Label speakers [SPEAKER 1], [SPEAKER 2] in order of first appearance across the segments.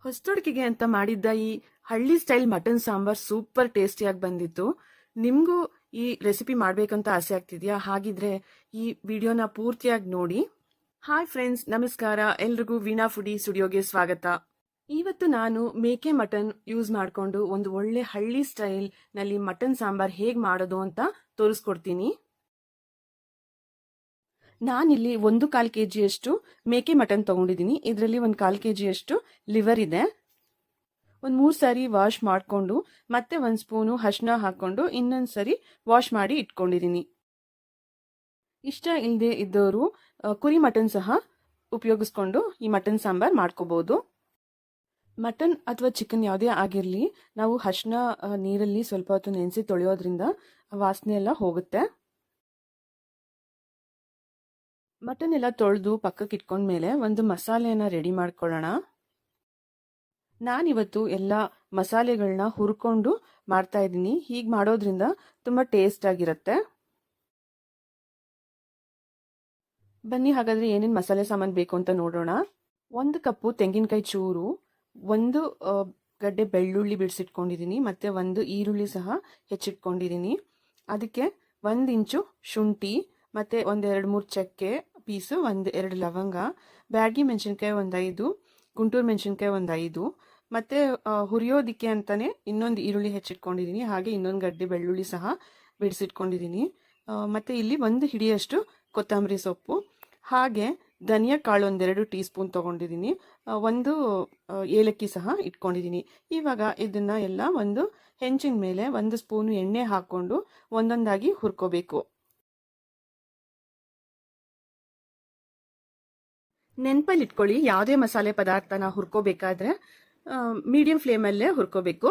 [SPEAKER 1] ಹೊಸತೊಡಕಿಗೆ ಅಂತ ಮಾಡಿದ್ದ ಈ ಹಳ್ಳಿ ಸ್ಟೈಲ್ ಮಟನ್ ಸಾಂಬಾರ್ ಸೂಪರ್ ಟೇಸ್ಟಿಯಾಗಿ ಬಂದಿತ್ತು. ನಿಮಗೂ ಈ ರೆಸಿಪಿ ಮಾಡಬೇಕಂತ ಆಸೆ ಆಗ್ತಿದ್ಯಾ? ಹಾಗಿದ್ರೆ ಈ ವಿಡಿಯೋನ ಪೂರ್ತಿಯಾಗಿ ನೋಡಿ. ಹಾಯ್ ಫ್ರೆಂಡ್ಸ್, ನಮಸ್ಕಾರ. ಎಲ್ರಿಗೂ ವೀಣಾ ಫುಡಿ ಸ್ಟುಡಿಯೋಗೆ ಸ್ವಾಗತ. ಇವತ್ತು ನಾನು ಮೇಕೆ ಮಟನ್ ಯೂಸ್ ಮಾಡಿಕೊಂಡು ಒಂದು ಒಳ್ಳೆ ಹಳ್ಳಿ ಸ್ಟೈಲ್ ನಲ್ಲಿ ಮಟನ್ ಸಾಂಬಾರ್ ಹೇಗೆ ಮಾಡೋದು ಅಂತ ತೋರಿಸ್ಕೊಡ್ತೀನಿ. ನಾನಿಲ್ಲಿ 1/4 kg ಮೇಕೆ ಮಟನ್ ತಗೊಂಡಿದ್ದೀನಿ. ಇದರಲ್ಲಿ 1/4 kg ಲಿವರ್ ಇದೆ. ಒಂದು 3 ಸಾರಿ ವಾಶ್ ಮಾಡಿಕೊಂಡು ಮತ್ತೆ 1 ಸ್ಪೂನು ಅರಿಶಿನ ಹಾಕೊಂಡು ಇನ್ನೊಂದು ಸರಿ ವಾಶ್ ಮಾಡಿ ಇಟ್ಕೊಂಡಿದ್ದೀನಿ. ಇಷ್ಟ ಇಲ್ಲದೆ ಇದ್ದವರು ಕುರಿ ಮಟನ್ ಸಹ ಉಪಯೋಗಿಸ್ಕೊಂಡು ಈ ಮಟನ್ ಸಾಂಬಾರ್ ಮಾಡ್ಕೋಬಹುದು. ಮಟನ್ ಅಥವಾ ಚಿಕನ್ ಯಾವುದೇ ಆಗಿರಲಿ, ನಾವು ಅರಿಶಿನ ನೀರಲ್ಲಿ ಸ್ವಲ್ಪ ಹೊತ್ತು ನೆನೆಸಿ ತೊಳೆಯೋದ್ರಿಂದ ವಾಸನೆ ಎಲ್ಲ ಹೋಗುತ್ತೆ. ಮಟನ್ ಎಲ್ಲ ತೊಳೆದು ಪಕ್ಕಕ್ಕೆ ಇಟ್ಕೊಂಡ್ಮೇಲೆ ಒಂದು ಮಸಾಲೆಯನ್ನು ರೆಡಿ ಮಾಡ್ಕೊಳ್ಳೋಣ. ನಾನಿವತ್ತು ಎಲ್ಲ ಮಸಾಲೆಗಳನ್ನ ಹುರ್ಕೊಂಡು ಮಾಡ್ತಾ ಇದ್ದೀನಿ. ಹೀಗೆ ಮಾಡೋದ್ರಿಂದ ತುಂಬ ಟೇಸ್ಟ್ ಆಗಿರುತ್ತೆ. ಬನ್ನಿ ಹಾಗಾದ್ರೆ ಏನೇನು ಮಸಾಲೆ ಸಾಮಾನು ಬೇಕು ಅಂತ ನೋಡೋಣ. 1 ಕಪ್ಪು ತೆಂಗಿನಕಾಯಿ ಚೂರು, 1 ಗಡ್ಡೆ ಬೆಳ್ಳುಳ್ಳಿ ಬಿಡಿಸಿಟ್ಕೊಂಡಿದ್ದೀನಿ, ಮತ್ತೆ 1 ಈರುಳ್ಳಿ ಸಹ ಹೆಚ್ಚಿಟ್ಕೊಂಡಿದ್ದೀನಿ. ಅದಕ್ಕೆ 1 ಇಂಚು ಶುಂಠಿ, ಮತ್ತೆ 1-2-3 ಚಕ್ಕೆ ಪೀಸು, 1-2 ಲವಂಗ, ಬ್ಯಾಡಗಿ ಮೆಣಸಿನ್ಕಾಯಿ 5, ಗುಂಟೂರು ಮೆಣಸಿನ್ಕಾಯಿ 5, ಮತ್ತೆ ಹುರಿಯೋದಿಕ್ಕೆ ಅಂತಾನೆ ಇನ್ನೊಂದು ಈರುಳ್ಳಿ ಹೆಚ್ಚಿಟ್ಕೊಂಡಿದ್ದೀನಿ. ಹಾಗೆ ಇನ್ನೊಂದು ಗಡ್ಡೆ ಬೆಳ್ಳುಳ್ಳಿ ಸಹ ಬಿಡಿಸಿಟ್ಕೊಂಡಿದ್ದೀನಿ. ಮತ್ತೆ ಇಲ್ಲಿ 1 ಹಿಡಿಯಷ್ಟು ಕೊತ್ತಂಬರಿ ಸೊಪ್ಪು, ಹಾಗೆ ಧನಿಯಾ ಕಾಳು 1-2 ಟೀ ಸ್ಪೂನ್ ತೊಗೊಂಡಿದ್ದೀನಿ, 1 ಏಲಕ್ಕಿ ಸಹ ಇಟ್ಕೊಂಡಿದ್ದೀನಿ. ಇವಾಗ ಇದನ್ನ ಎಲ್ಲ ಒಂದು ಹೆಂಚಿನ ಮೇಲೆ 1 ಸ್ಪೂನು ಎಣ್ಣೆ ಹಾಕ್ಕೊಂಡು ಒಂದೊಂದಾಗಿ ಹುರ್ಕೋಬೇಕು. ನೆನಪಲ್ಲಿ ಇಟ್ಕೊಳ್ಳಿ, ಯಾವುದೇ ಮಸಾಲೆ ಪದಾರ್ಥನ ಹುರ್ಕೋಬೇಕಾದ್ರೆ ಮೀಡಿಯಂ ಫ್ಲೇಮಲ್ಲೇ ಹುರ್ಕೋಬೇಕು.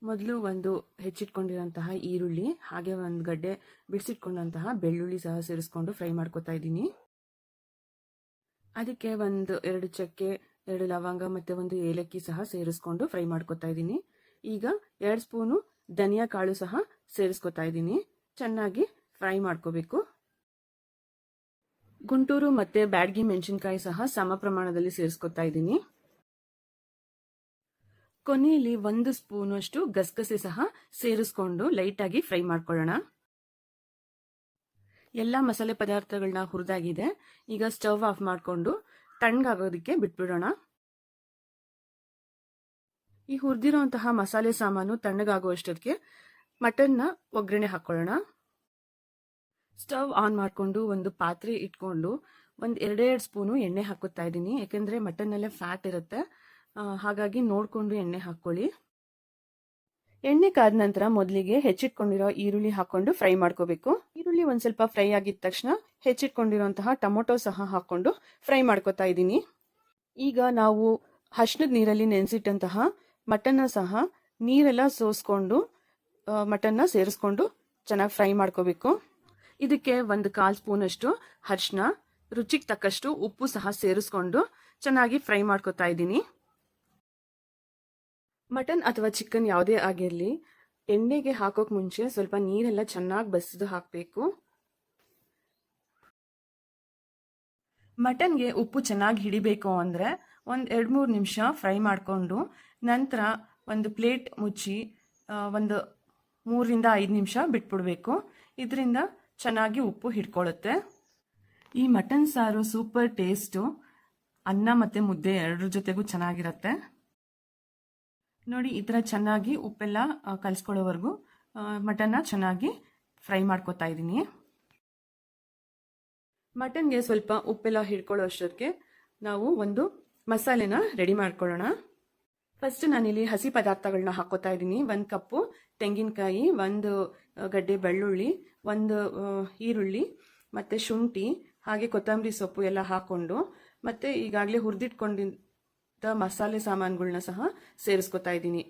[SPEAKER 1] ಮೊದಲು 1 ಹೆಚ್ಚಿಟ್ಕೊಂಡಿರೋಂತಹ ಈರುಳ್ಳಿ, ಹಾಗೆ 1 ಗಡ್ಡೆ ಬಿಡಿಸಿಟ್ಕೊಂಡಂತಹ ಬೆಳ್ಳುಳ್ಳಿ ಸಹ ಸೇರಿಸ್ಕೊಂಡು ಫ್ರೈ ಮಾಡ್ಕೊತಾ ಇದ್ದೀನಿ. ಅದಕ್ಕೆ 1-2 ಚಕ್ಕೆ, 2 ಲವಂಗ ಮತ್ತೆ 1 ಏಲಕ್ಕಿ ಸಹ ಸೇರಿಸ್ಕೊಂಡು ಫ್ರೈ ಮಾಡ್ಕೊತಾ ಇದ್ದೀನಿ. ಈಗ 2 ಸ್ಪೂನು ಧನಿಯಾ ಕಾಳು ಸಹ ಸೇರಿಸ್ಕೊತಾ ಇದ್ದೀನಿ. ಚೆನ್ನಾಗಿ ಫ್ರೈ ಮಾಡ್ಕೋಬೇಕು. ಗುಂಟೂರು ಮತ್ತೆ ಬ್ಯಾಡಗಿ ಮೆಣಸಿನ್ಕಾಯಿ ಸಹ ಸಮ ಪ್ರಮಾಣದಲ್ಲಿ ಸೇರಿಸ್ಕೊತಾ ಇದ್ದೀನಿ. ಕೊನೆಯಲ್ಲಿ 1 ಸ್ಪೂನ್ ಅಷ್ಟು ಗಸಗಸೆ ಸಹ ಸೇರಿಸ್ಕೊಂಡು ಲೈಟಾಗಿ ಫ್ರೈ ಮಾಡ್ಕೊಳ್ಳೋಣ. ಎಲ್ಲ ಮಸಾಲೆ ಪದಾರ್ಥಗಳನ್ನ ಹುರಿದಾಗಿದೆ. ಈಗ ಸ್ಟವ್ ಆಫ್ ಮಾಡಿಕೊಂಡು ತಣ್ಣಗಾಗೋದಕ್ಕೆ ಬಿಟ್ಬಿಡೋಣ. ಈ ಹುರಿದಿರೋಂತಹ ಮಸಾಲೆ ಸಾಮಾನು ತಣ್ಣಗಾಗುವಷ್ಟೊತ್ತಿಗೆ ಮಟನ್ನ ಒಗ್ಗರಣೆ ಹಾಕೊಳ್ಳೋಣ. ಸ್ಟವ್ ಆನ್ ಮಾಡಿಕೊಂಡು ಒಂದು ಪಾತ್ರೆ ಇಟ್ಕೊಂಡು 2 ಸ್ಪೂನು ಎಣ್ಣೆ ಹಾಕುತ್ತಾ ಇದ್ದೀನಿ. ಯಾಕೆಂದರೆ ಮಟನ್ನಲ್ಲೇ ಫ್ಯಾಟ್ ಇರುತ್ತೆ, ಹಾಗಾಗಿ ನೋಡಿಕೊಂಡು ಎಣ್ಣೆ ಹಾಕ್ಕೊಳ್ಳಿ. ಎಣ್ಣೆ ಕಾದ ನಂತರ ಮೊದಲಿಗೆ ಹೆಚ್ಚಿಟ್ಕೊಂಡಿರೋ ಈರುಳ್ಳಿ ಹಾಕೊಂಡು ಫ್ರೈ ಮಾಡ್ಕೋಬೇಕು. ಈರುಳ್ಳಿ ಒಂದು ಸ್ವಲ್ಪ ಫ್ರೈ ಆಗಿದ ತಕ್ಷಣ ಹೆಚ್ಚಿಟ್ಕೊಂಡಿರೋಂತಹ ಟೊಮೊಟೊ ಸಹ ಹಾಕೊಂಡು ಫ್ರೈ ಮಾಡ್ಕೋತಾ ಇದ್ದೀನಿ. ಈಗ ನಾವು ಅರಿಶಿನದ ನೀರಲ್ಲಿ ನೆನೆಸಿಟ್ಟಂತಹ ಮಟನ್ನ ಸಹ ನೀರೆಲ್ಲ ಸೋಸ್ಕೊಂಡು ಮಟನ್ನ ಸೇರಿಸ್ಕೊಂಡು ಚೆನ್ನಾಗಿ ಫ್ರೈ ಮಾಡ್ಕೋಬೇಕು. ಇದಕ್ಕೆ 1/4 ಸ್ಪೂನ್ ಅಷ್ಟು ಅರಿಶಿನ, ರುಚಿಗೆ ತಕ್ಕಷ್ಟು ಉಪ್ಪು ಸಹ ಸೇರಿಸ್ಕೊಂಡು ಚೆನ್ನಾಗಿ ಫ್ರೈ ಮಾಡ್ಕೋತಾ ಇದ್ದೀನಿ. ಮಟನ್ ಅಥವಾ ಚಿಕನ್ ಯಾವುದೇ ಆಗಿರಲಿ, ಎಣ್ಣೆಗೆ ಹಾಕೋಕೆ ಮುಂಚೆ ಸ್ವಲ್ಪ ನೀರೆಲ್ಲ ಚೆನ್ನಾಗಿ ಬಸಿದು ಹಾಕಬೇಕು. ಮಟನ್ಗೆ ಉಪ್ಪು ಚೆನ್ನಾಗಿ ಹಿಡಿಬೇಕು ಅಂದರೆ 1-2-3 ನಿಮಿಷ ಫ್ರೈ ಮಾಡಿಕೊಂಡು ನಂತರ ಒಂದು ಪ್ಲೇಟ್ ಮುಚ್ಚಿ 3-5 ನಿಮಿಷ ಬಿಟ್ಬಿಡ್ಬೇಕು. ಇದರಿಂದ ಚೆನ್ನಾಗಿ ಉಪ್ಪು ಹಿಡ್ಕೊಳ್ಳುತ್ತೆ. ಈ ಮಟನ್ ಸಾರು ಸೂಪರ್ ಟೇಸ್ಟು, ಅನ್ನ ಮತ್ತು ಮುದ್ದೆ ಎರಡರ ಜೊತೆಗೂ ಚೆನ್ನಾಗಿರುತ್ತೆ. ನೋಡಿ, ಈ ಥರ ಚೆನ್ನಾಗಿ ಉಪ್ಪೆಲ್ಲ ಕಲಿಸ್ಕೊಳ್ಳೋವರೆಗೂ ಮಟನ್ನ ಚೆನ್ನಾಗಿ ಫ್ರೈ ಮಾಡ್ಕೊತಾ ಇದ್ದೀನಿ. ಮಟನ್ಗೆ ಸ್ವಲ್ಪ ಉಪ್ಪೆಲ್ಲ ಹಿಡ್ಕೊಳ್ಳೋ ಅಷ್ಟೊತ್ತಿಗೆ ನಾವು ಒಂದು ಮಸಾಲೆನ ರೆಡಿ ಮಾಡ್ಕೊಳ್ಳೋಣ. ಫಸ್ಟ್ ನಾನಿಲ್ಲಿ ಹಸಿ ಪದಾರ್ಥಗಳನ್ನ ಹಾಕೋತಾ ಇದ್ದೀನಿ. 1 ಕಪ್ಪು ತೆಂಗಿನಕಾಯಿ, 1 ಗಡ್ಡೆ ಬೆಳ್ಳುಳ್ಳಿ, 1 ಈರುಳ್ಳಿ, ಮತ್ತು ಶುಂಠಿ, ಹಾಗೆ ಕೊತ್ತಂಬರಿ ಸೊಪ್ಪು ಎಲ್ಲ ಹಾಕ್ಕೊಂಡು ಮತ್ತು ಈಗಾಗಲೇ ಹುರಿದಿಟ್ಕೊಂಡಿದ್ದ ಮಸಾಲೆ ಸಾಮಾನುಗಳನ್ನ ಸಹ ಸೇರಿಸ್ಕೊತಾ ಇದ್ದೀನಿ.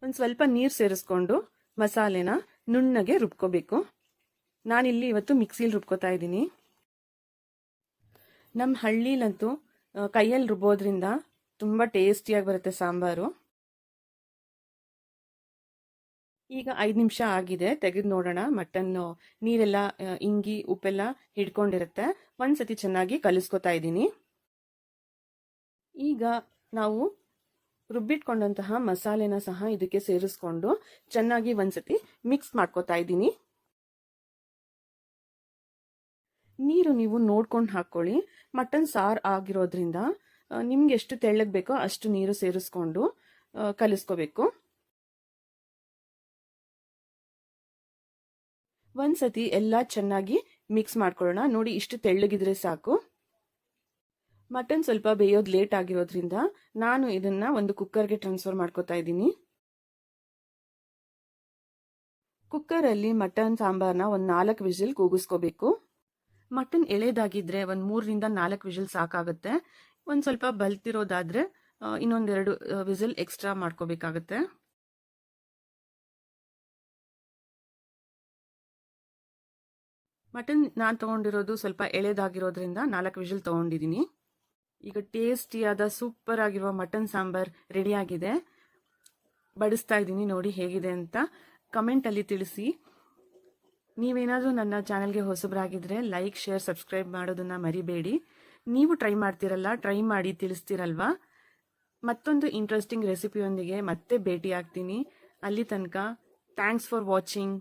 [SPEAKER 1] ಒಂದು ಸ್ವಲ್ಪ ನೀರು ಸೇರಿಸ್ಕೊಂಡು ಮಸಾಲೆನ ನುಣ್ಣಗೆ ರುಬ್ಕೋಬೇಕು. ನಾನಿಲ್ಲಿ ಇವತ್ತು ಮಿಕ್ಸಿಲಿ ರುಬ್ಕೋತಾ ಇದ್ದೀನಿ. ನಮ್ಮ ಹಳ್ಳಿಲಂತೂ ಕೈಯಲ್ಲಿ ರುಬ್ಬೋದ್ರಿಂದ ತುಂಬ ಟೇಸ್ಟಿಯಾಗಿ ಬರುತ್ತೆ ಸಾಂಬಾರು. ಈಗ 5 ನಿಮಿಷ ಆಗಿದೆ, ತೆಗೆದು ನೋಡೋಣ. ಮಟನ್ ನೀರೆಲ್ಲ ಇಂಗಿ ಉಪ್ಪೆಲ್ಲ ಹಿಡ್ಕೊಂಡಿರುತ್ತೆ. ಒಂದ್ಸತಿ ಚೆನ್ನಾಗಿ ಕಲಿಸ್ಕೊತಾ ಇದ್ದೀನಿ. ಈಗ ನಾವು ರುಬ್ಬಿಟ್ಕೊಂಡಂತಹ ಮಸಾಲೆನ ಸಹ ಇದಕ್ಕೆ ಸೇರಿಸ್ಕೊಂಡು ಚೆನ್ನಾಗಿ ಒಂದ್ಸತಿ ಮಿಕ್ಸ್ ಮಾಡ್ಕೊತಾ ಇದ್ದೀನಿ. ನೀರು ನೀವು ನೋಡ್ಕೊಂಡು ಹಾಕ್ಕೊಳ್ಳಿ. ಮಟನ್ ಸಾರು ಆಗಿರೋದ್ರಿಂದ ನಿಮ್ಗೆ ಎಷ್ಟು ತೆಳ್ಳಗೆ ಬೇಕೋ ಅಷ್ಟು ನೀರು ಸೇರಿಸ್ಕೊಂಡು ಕಲಿಸ್ಕೋಬೇಕು. ಒಂದ್ಸತಿ ಎಲ್ಲ ಚೆನ್ನಾಗಿ ಮಿಕ್ಸ್ ಮಾಡ್ಕೊಳ್ಳೋಣ. ನೋಡಿ, ಇಷ್ಟು ತೆಳ್ಳಗಿದ್ರೆ ಸಾಕು. ಮಟನ್ ಸ್ವಲ್ಪ ಬೇಯೋದು ಲೇಟ್ ಆಗಿರೋದ್ರಿಂದ ನಾನು ಇದನ್ನ ಒಂದು ಕುಕ್ಕರ್ಗೆ ಟ್ರಾನ್ಸ್ಫರ್ ಮಾಡ್ಕೊತಾ ಇದ್ದೀನಿ. ಕುಕ್ಕರಲ್ಲಿ ಮಟನ್ ಸಾಂಬಾರ್ನ ಒಂದು 4 ವಿಸಿಲ್ ಕೂಗಿಸ್ಕೋಬೇಕು. ಮಟನ್ ಎಳೆದಾಗಿದ್ರೆ ಒಂದು 3ರಿಂದ 4 ವಿಸಿಲ್ ಸಾಕಾಗುತ್ತೆ. ಒಂದು ಸ್ವಲ್ಪ ಬಲ್ತಿರೋದಾದ್ರೆ ಇನ್ನೊಂದೆರಡು ವಿಸಿಲ್ ಎಕ್ಸ್ಟ್ರಾ ಮಾಡ್ಕೋಬೇಕಾಗತ್ತೆ. ಮಟನ್ ನಾನು ತಗೊಂಡಿರೋದು ಸ್ವಲ್ಪ ಎಳೆದಾಗಿರೋದ್ರಿಂದ 4 ವಿಸಿಲ್ ತಗೊಂಡಿದ್ದೀನಿ. ಈಗ ಟೇಸ್ಟಿಯಾದ ಸೂಪರ್ ಆಗಿರುವ ಮಟನ್ ಸಾಂಬಾರ್ ರೆಡಿ ಆಗಿದೆ. ಬಡಿಸ್ತಾ ಇದ್ದೀನಿ, ನೋಡಿ ಹೇಗಿದೆ ಅಂತ ಕಮೆಂಟಲ್ಲಿ ತಿಳಿಸಿ. ನೀವೇನಾದರೂ ನನ್ನ ಚಾನಲ್ಗೆ ಹೊಸಬರಾಗಿದ್ದರೆ ಲೈಕ್, ಶೇರ್, ಸಬ್ಸ್ಕ್ರೈಬ್ ಮಾಡೋದನ್ನ ಮರಿಬೇಡಿ. ನೀವು ಟ್ರೈ ಮಾಡ್ತಿರಲ್ಲ, ಟ್ರೈ ಮಾಡಿ ತಿಳಿಸ್ತಿರಲ್ವಾ. ಮತ್ತೊಂದು ಇಂಟ್ರೆಸ್ಟಿಂಗ್ ರೆಸಿಪಿಯೊಂದಿಗೆ ಮತ್ತೆ ಭೇಟಿ ಆಗ್ತೀನಿ. ಅಲ್ಲಿ ತನಕ ಥ್ಯಾಂಕ್ಸ್ ಫಾರ್ ವಾಚಿಂಗ್.